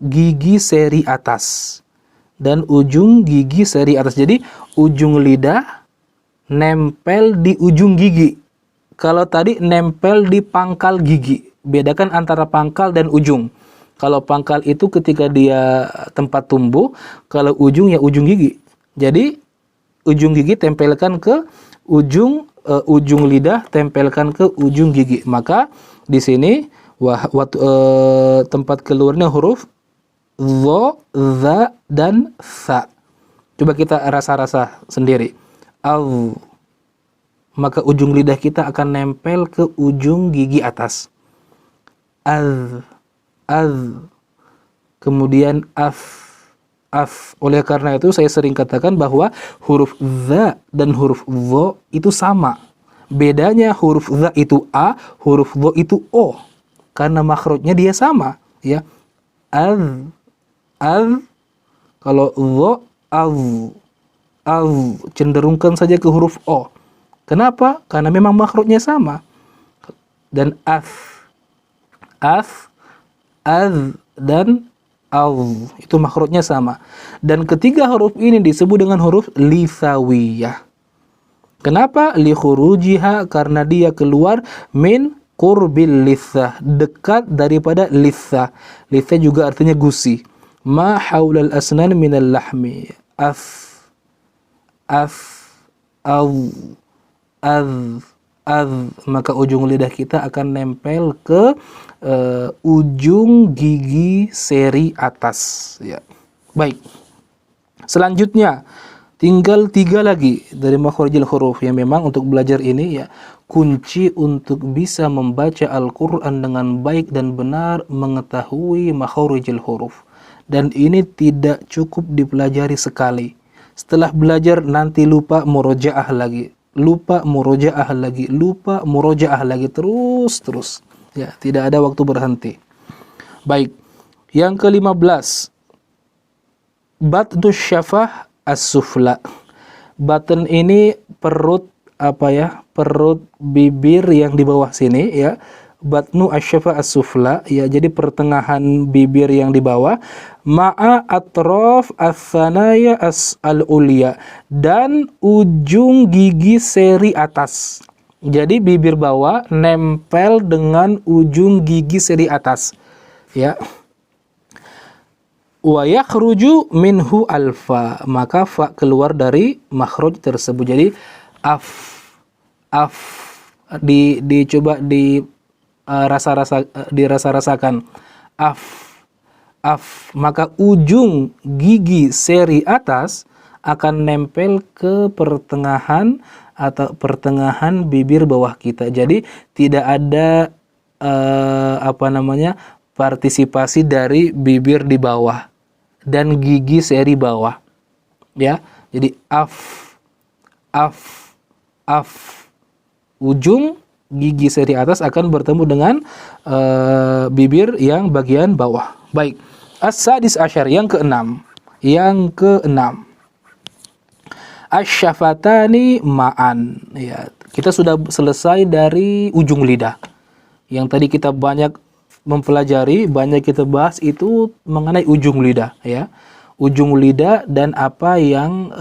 gigi seri atas. Dan ujung gigi seri atas. Jadi ujung lidah nempel di ujung gigi. Kalau tadi nempel di pangkal gigi. Bedakan antara pangkal dan ujung. Kalau pangkal itu ketika dia tempat tumbuh, kalau ujung ya ujung gigi. Jadi ujung gigi tempelkan ke ujung lidah, tempelkan ke ujung gigi. Maka di sini tempat keluarnya huruf dha, za dan sa. Coba kita rasa-rasa sendiri. Al, maka ujung lidah kita akan nempel ke ujung gigi atas. Az, kemudian af. Oleh karena itu saya sering katakan bahwa huruf za dan huruf dha itu sama. Bedanya huruf za itu a, huruf dha itu o. Karena makhrajnya dia sama, ya. Az. Kalau dha az, cenderungkan saja ke huruf o. Kenapa? Karena memang makhrajnya sama. Dan az, dan al, itu makhrajnya sama. Dan ketiga huruf ini disebut dengan huruf lisawiyah. Kenapa? Li khurujiha, karena dia keluar min qurbil lithah, dekat daripada lithah. Lithah juga artinya gusi. Ma haulal asnan minal lahmi. Maka ujung lidah kita akan nempel ke ujung gigi seri atas, ya. Baik, selanjutnya tinggal 3 lagi dari makhrijul huruf yang memang untuk belajar ini ya kunci untuk bisa membaca Al-Quran dengan baik dan benar, mengetahui makhrijul huruf. Dan ini tidak cukup dipelajari sekali. Setelah belajar nanti lupa murojaah lagi, terus. Ya, tidak ada waktu berhenti. Baik. Yang ke-15. Batnus syafah as-sufla. Batn ini perut perut bibir yang di bawah sini ya, batnu asyafa as-sufla ya, jadi pertengahan bibir yang di bawah, ma'a atrof as-sanaya al-ulya, dan ujung gigi seri atas. Jadi bibir bawah nempel dengan ujung gigi seri atas ya. Wa yakhruju minhu alfa, maka fa keluar dari makhraj tersebut. Jadi af dicoba dirasa-rasakan af, maka ujung gigi seri atas akan nempel ke pertengahan atau pertengahan bibir bawah kita. Jadi tidak ada partisipasi dari bibir di bawah dan gigi seri bawah ya. Jadi af ujung gigi seri atas akan bertemu dengan bibir yang bagian bawah. Baik. As-sadis asyar, yang keenam. Asyafatani ma'an ya. Kita sudah selesai dari ujung lidah. Yang tadi kita banyak mempelajari, banyak kita bahas itu mengenai ujung lidah ya. Ujung lidah dan apa yang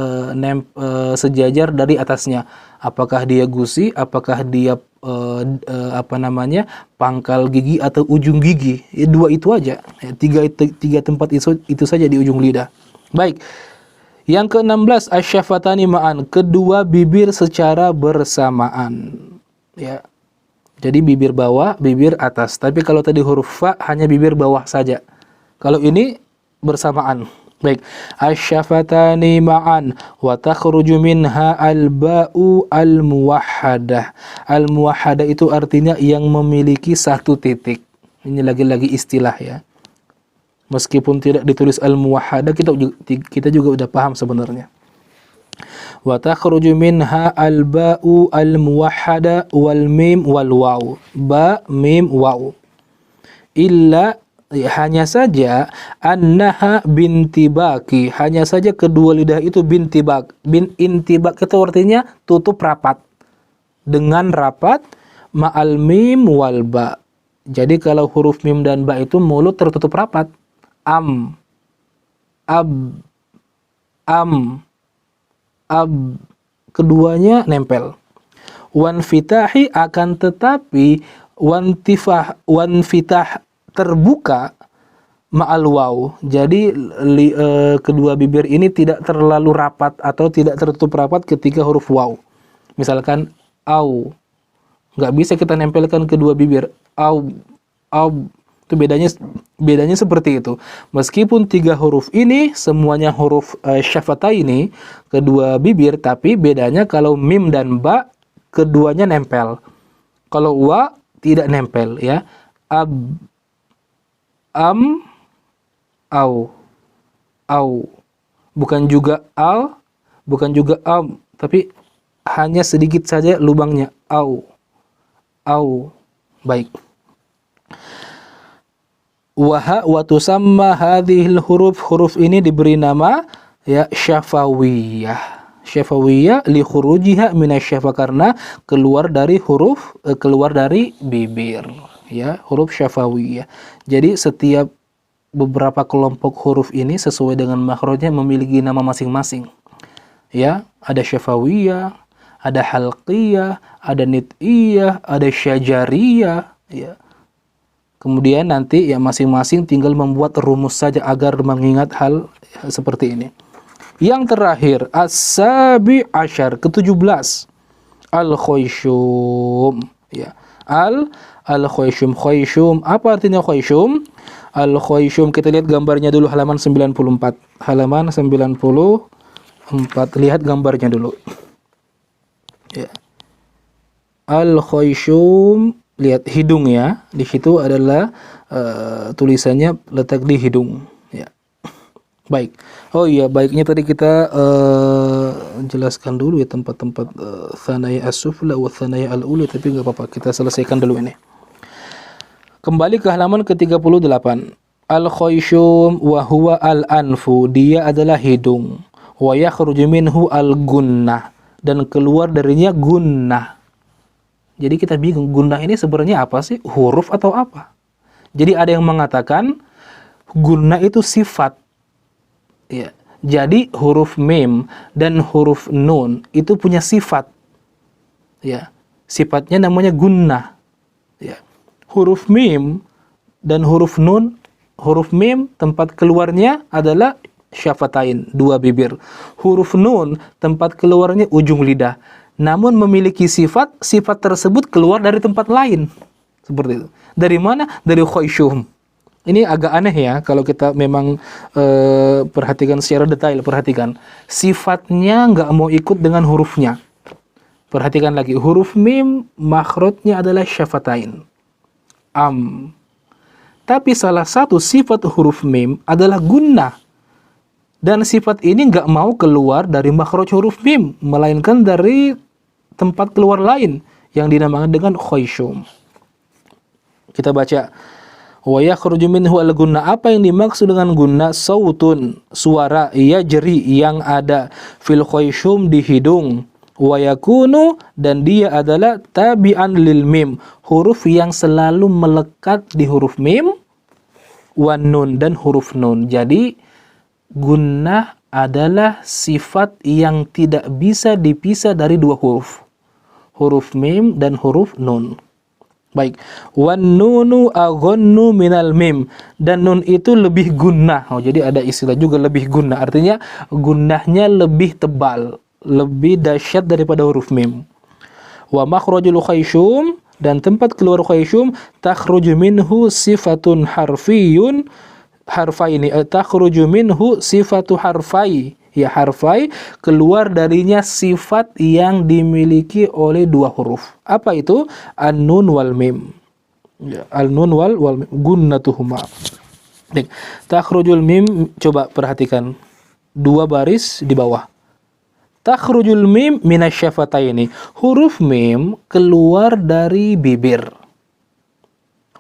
sejajar dari atasnya. Apakah dia gusi, apakah dia pangkal gigi atau ujung gigi. Ya, dua itu aja. Ya, tiga tempat itu saja di ujung lidah. Baik. Yang ke-16 asyafatani ma'an, kedua bibir secara bersamaan. Ya. Jadi bibir bawah, bibir atas. Tapi kalau tadi huruf fa hanya bibir bawah saja. Kalau ini bersamaan. Baik. Asyafatani ma'an wa takhruju minha al-ba'u al-muwahhadah. Al-muwahhadah itu artinya yang memiliki satu titik. Ini lagi-lagi istilah ya. Meskipun tidak ditulis al-muwahhadah, kita juga udah paham sebenarnya. Wa takhruju minha al-ba'u al-muwahhada wal mim wal waw. Ba, mim, waw. Illa, hanya saja, annaha bintibaki, hanya saja kedua lidah itu bintibak. Intibak itu artinya tutup rapat. Dengan rapat, ma'al mim wal ba. Jadi kalau huruf mim dan ba itu mulut tertutup rapat. Am, ab, keduanya nempel. Wanfitahi, akan tetapi wanfitah terbuka ma'al waw. Jadi kedua bibir ini tidak terlalu rapat atau tidak tertutup rapat ketika huruf waw. Misalkan au, nggak bisa kita nempelkan kedua bibir. Au, itu bedanya seperti itu. Meskipun tiga huruf ini semuanya huruf syafataini, kedua bibir, tapi bedanya kalau mim dan ba keduanya nempel. Kalau wa tidak nempel ya. Ab, am, au. Bukan juga al, bukan juga am, tapi hanya sedikit saja lubangnya. Au. Baik. Wa tusamma hadhil huruf ini diberi nama ya syafawiyah. Syafawiyah li khurujiha minasyafa, karena keluar dari bibir ya, huruf syafawiyah. Jadi setiap beberapa kelompok huruf ini sesuai dengan makhrajnya memiliki nama masing-masing. Ya, ada syafawiyah, ada halqiyah, ada nit'iyah, ada syajariyah ya. Kemudian nanti ya masing-masing tinggal membuat rumus saja agar mengingat hal seperti ini. Yang terakhir, as-sabi asyar, ke-17. Al-khayshum. Ya. Al-khayshum. Khayshum. Apa artinya khayshum? Al-khayshum, kita lihat gambarnya dulu halaman 94. Halaman 94. Lihat gambarnya dulu. Ya. Al-khayshum, lihat hidung ya. Di situ adalah tulisannya letak di hidung. Ya. Baik. Oh iya, baiknya tadi kita jelaskan dulu ya tempat-tempat thanaya as-sufla wa thanaya al-ula, tapi enggak apa-apa, kita selesaikan dulu ini. Kembali ke halaman ke-38. Al-khayshum wa huwa al-anfu, dia adalah hidung. Wa yakhruju minhu al-gunnah, dan keluar darinya gunnah. Jadi kita bingung, gunnah ini sebenarnya apa sih? Huruf atau apa? Jadi ada yang mengatakan gunnah itu sifat. Ya. Jadi huruf mim dan huruf nun itu punya sifat. Ya. Sifatnya namanya gunnah. Ya. Huruf mim dan huruf nun, huruf mim tempat keluarnya adalah syafatain, dua bibir. Huruf nun tempat keluarnya ujung lidah. Namun memiliki sifat tersebut keluar dari tempat lain. Seperti itu. Dari mana? Dari khayshum. Ini agak aneh ya kalau kita memang perhatikan secara detail. Perhatikan. Sifatnya nggak mau ikut dengan hurufnya. Perhatikan lagi. Huruf mim makhrajnya adalah syafatain. Tapi salah satu sifat huruf mim adalah gunnah. Dan sifat ini nggak mau keluar dari makhraj huruf mim, melainkan dari tempat keluar lain yang dinamakan dengan khayshum. Kita baca, wa yakhruju minhu al-gunna. Apa yang dimaksud dengan gunna? Sautun, suara yajri yang ada fil khayshum di hidung. Wa yakunu, dan dia adalah tabi'an lil mim, huruf yang selalu melekat di huruf mim, wan nun, dan huruf nun. Jadi gunnah adalah sifat yang tidak bisa dipisah dari dua huruf. Huruf mim dan huruf nun. Baik. Wan nunu aghannu minal mim. Dan nun itu lebih gunnah. Jadi ada istilah juga lebih gunnah. Artinya gunnahnya lebih tebal, lebih dahsyat daripada huruf mim. Wa makhrajul khayshum, dan tempat keluar khayshum, takhruju minhu sifatun harfiyun, harfai ini takhruju minhu sifatu harfai, ya harfai, keluar darinya sifat yang dimiliki oleh dua huruf. Apa itu? An-nun wal mim. Ya, al-nun wal mim, gunnatuhuma. Takhrujul mim, coba perhatikan dua baris di bawah. Takhrujul mim minasyafataini. Huruf mim keluar dari bibir.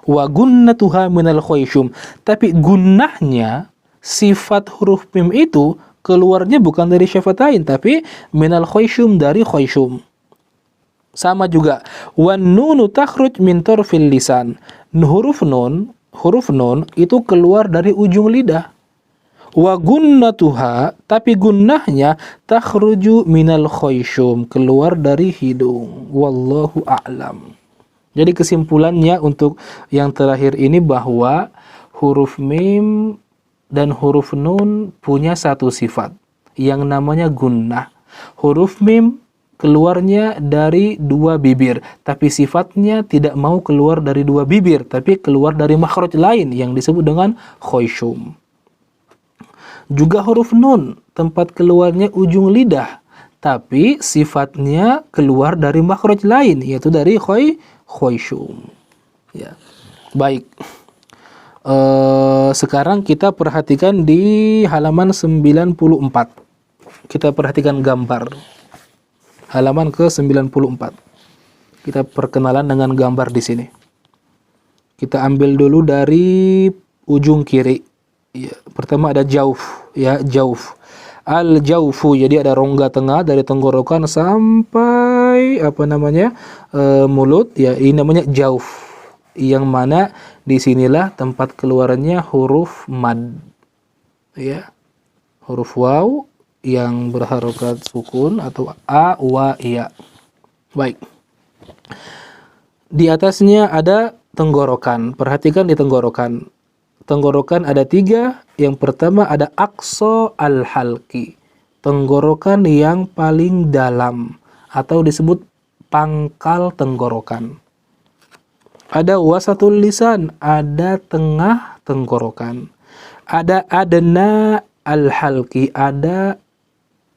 Wa gunnatuha minal khayshum. Tapi gunnahnya, sifat huruf mim itu keluarnya bukan dari syafatain, tapi minal khayshum, dari khayshum. Sama juga, wan nunu takhruj min tarfil lisan. Huruf nun itu keluar dari ujung lidah. Wa gunnatuha, tapi gunnahnya takhruju minal khayshum, keluar dari hidung. Wallahu a'lam. Jadi kesimpulannya untuk yang terakhir ini bahwa huruf mim dan huruf nun punya satu sifat yang namanya gunnah. Huruf mim keluarnya dari dua bibir, tapi sifatnya tidak mau keluar dari dua bibir, tapi keluar dari makhraj lain yang disebut dengan khayshum. Juga huruf nun, tempat keluarnya ujung lidah, tapi sifatnya keluar dari makhraj lain, yaitu dari khayshum. Ya. Baik. Sekarang kita perhatikan di halaman 94. Kita perhatikan gambar. Halaman ke-94. Kita perkenalan dengan gambar di sini. Kita ambil dulu dari ujung kiri. Ya, pertama ada jauf, ya, jauf. Al-jaufu, jadi ada rongga tengah dari tenggorokan sampai mulut, ya, ini namanya jauf. Yang mana disinilah tempat keluarnya huruf mad, ya, huruf waw yang berharokat sukun atau a, wa, ya. Baik. Di atasnya ada tenggorokan. Perhatikan di tenggorokan. Tenggorokan ada 3. Yang pertama ada aqsa al-halqi, tenggorokan yang paling dalam atau disebut pangkal tenggorokan. Ada wasatul lisan, ada tengah tenggorokan. Ada adna al-halqi, ada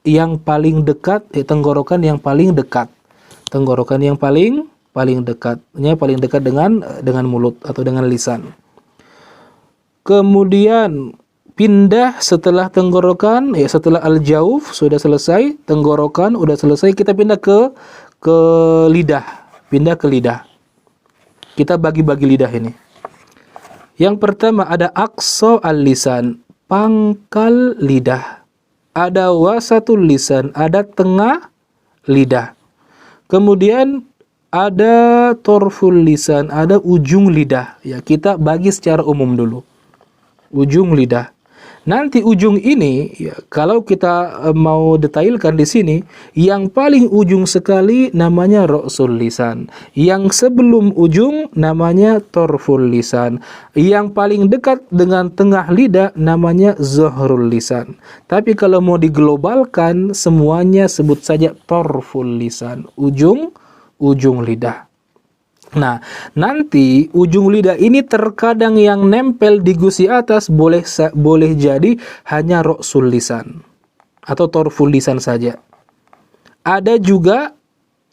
yang paling dekat, tenggorokan yang paling dekat. Tenggorokan yang paling dekatnya paling dekat dengan mulut atau dengan lisan. Kemudian pindah setelah tenggorokan, ya, setelah al-jauf sudah selesai, tenggorokan sudah selesai, kita pindah ke lidah. Pindah ke lidah. Kita bagi-bagi lidah ini. Yang pertama ada aqsa al-lisan, pangkal lidah. Ada wasatul lisan, ada tengah lidah. Kemudian ada torful lisan, ada ujung lidah. Ya, kita bagi secara umum dulu. Ujung lidah. Nanti ujung ini, ya, kalau kita mau detailkan di sini, yang paling ujung sekali namanya ra'sul lisan. Yang sebelum ujung namanya torful lisan. Yang paling dekat dengan tengah lidah namanya zahrul lisan. Tapi kalau mau diglobalkan, semuanya sebut saja torful lisan. Ujung lidah. Nah, nanti ujung lidah ini terkadang yang nempel di gusi atas boleh jadi hanya ra'sul lisan atau torful lisan saja. Ada juga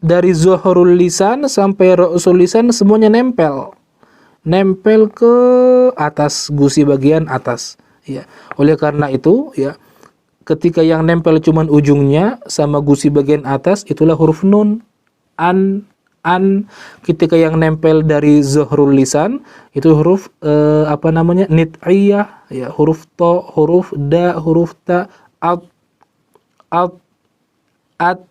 dari zuhrul lisan sampai ra'sul lisan semuanya nempel. Nempel ke atas gusi bagian atas, ya. Oleh karena itu, ya, ketika yang nempel cuman ujungnya sama gusi bagian atas itulah huruf nun, an. Ketika yang nempel dari zuhrul lisan itu huruf nit'iyah, ya, huruf to, huruf da, huruf ta, at, at,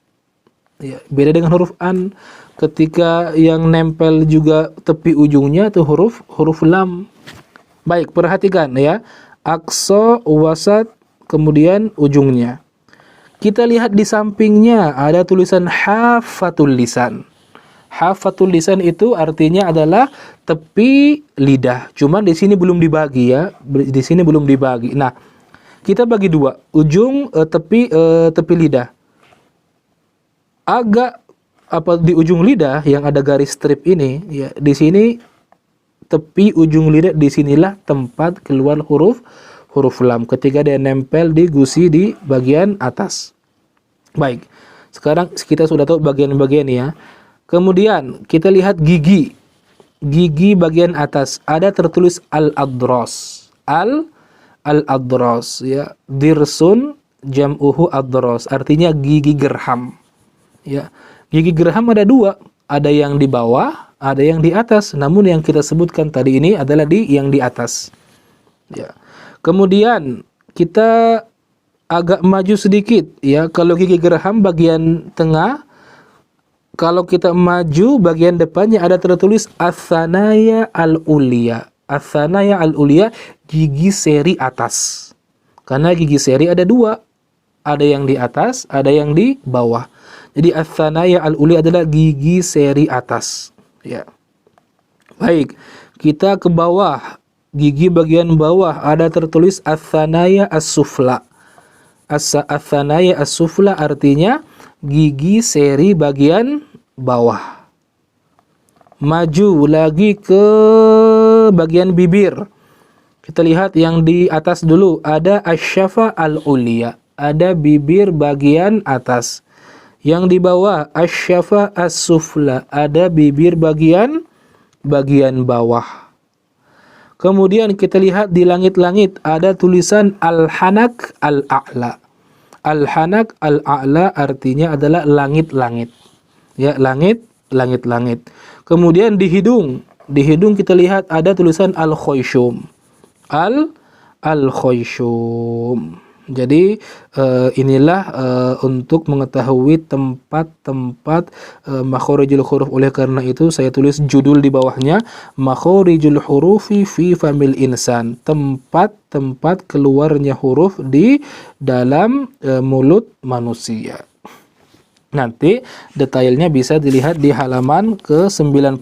ya, beda dengan huruf an. Ketika yang nempel juga tepi ujungnya itu huruf lam. Baik, perhatikan ya, aqsa, wasat, kemudian ujungnya. Kita lihat di sampingnya ada tulisan hafatul lisan. Hafatul lisan itu artinya adalah tepi lidah. Cuman di sini belum dibagi, ya. Di sini belum dibagi. Nah, kita bagi dua, ujung tepi lidah. Agak di ujung lidah yang ada garis strip ini, ya, di sini tepi ujung lidah, disinilah tempat keluar huruf lam ketika dia nempel di gusi di bagian atas. Baik, sekarang kita sudah tahu bagian-bagian ya. Kemudian kita lihat gigi. Gigi bagian atas ada tertulis al-adros. Al-adros, ya. Dirsun jam'uhu adros, artinya gigi gerham. Ya. Gigi gerham ada dua, ada yang di bawah, ada yang di atas. Namun yang kita sebutkan tadi ini adalah yang di atas. Ya. Kemudian kita agak maju sedikit, ya. Kalau gigi gerham bagian tengah, kalau kita maju bagian depannya ada tertulis ats-tsanaya al-ulia. Ats-tsanaya al-ulia, gigi seri atas. Karena gigi seri ada dua, ada yang di atas, ada yang di bawah. Jadi ats-tsanaya al-ulia adalah gigi seri atas, ya. Baik, kita ke bawah. Gigi bagian bawah ada tertulis ats-tsanaya as-sufla. Ats-tsanaya as-sufla artinya gigi seri bagian bawah. Maju lagi ke bagian bibir. Kita lihat yang di atas dulu, ada asy-syafa al-ulia, ada bibir bagian atas. Yang di bawah asy-syafa as-sufla, ada bibir bagian bawah. Kemudian kita lihat di langit-langit ada tulisan al-hanak al-a'la. Al-hanak al-a'la artinya adalah langit-langit. Ya, langit-langit. Kemudian di hidung kita lihat ada tulisan al-khayshum. Al-khayshum. Jadi inilah untuk mengetahui tempat-tempat makhorijul huruf. Oleh karena itu saya tulis judul di bawahnya, makhorijul hurufi fi famil insan, tempat-tempat keluarnya huruf di dalam mulut manusia. Nanti detailnya bisa dilihat di halaman ke-95.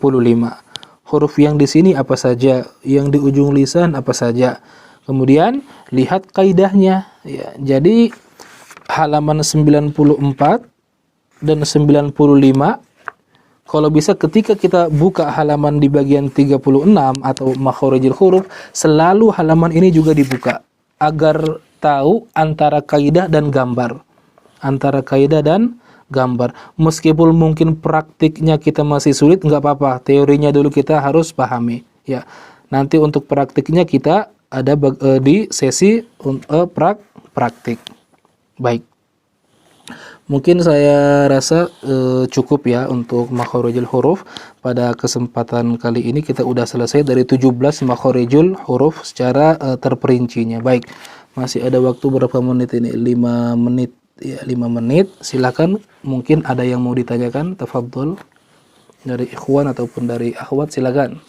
Huruf yang di sini apa saja, yang di ujung lisan apa saja. Kemudian lihat kaidahnya, ya. Jadi halaman 94 dan 95, kalau bisa ketika kita buka halaman di bagian 36 atau makhorijul huruf, selalu halaman ini juga dibuka agar tahu antara kaidah dan gambar. Antara kaidah dan gambar. Meskipun mungkin praktiknya kita masih sulit, nggak apa-apa. Teorinya dulu kita harus pahami, ya. Nanti untuk praktiknya kita ada di sesi praktik. Baik. Mungkin saya rasa cukup ya untuk makhorijul huruf. Pada kesempatan kali ini kita udah selesai dari 17 makhorijul huruf secara terperincinya. Baik. Masih ada waktu berapa menit ini? 5 menit ya 5 menit. Silakan, mungkin ada yang mau ditanyakan, tafadhol dari ikhwan ataupun dari akhwat, silakan.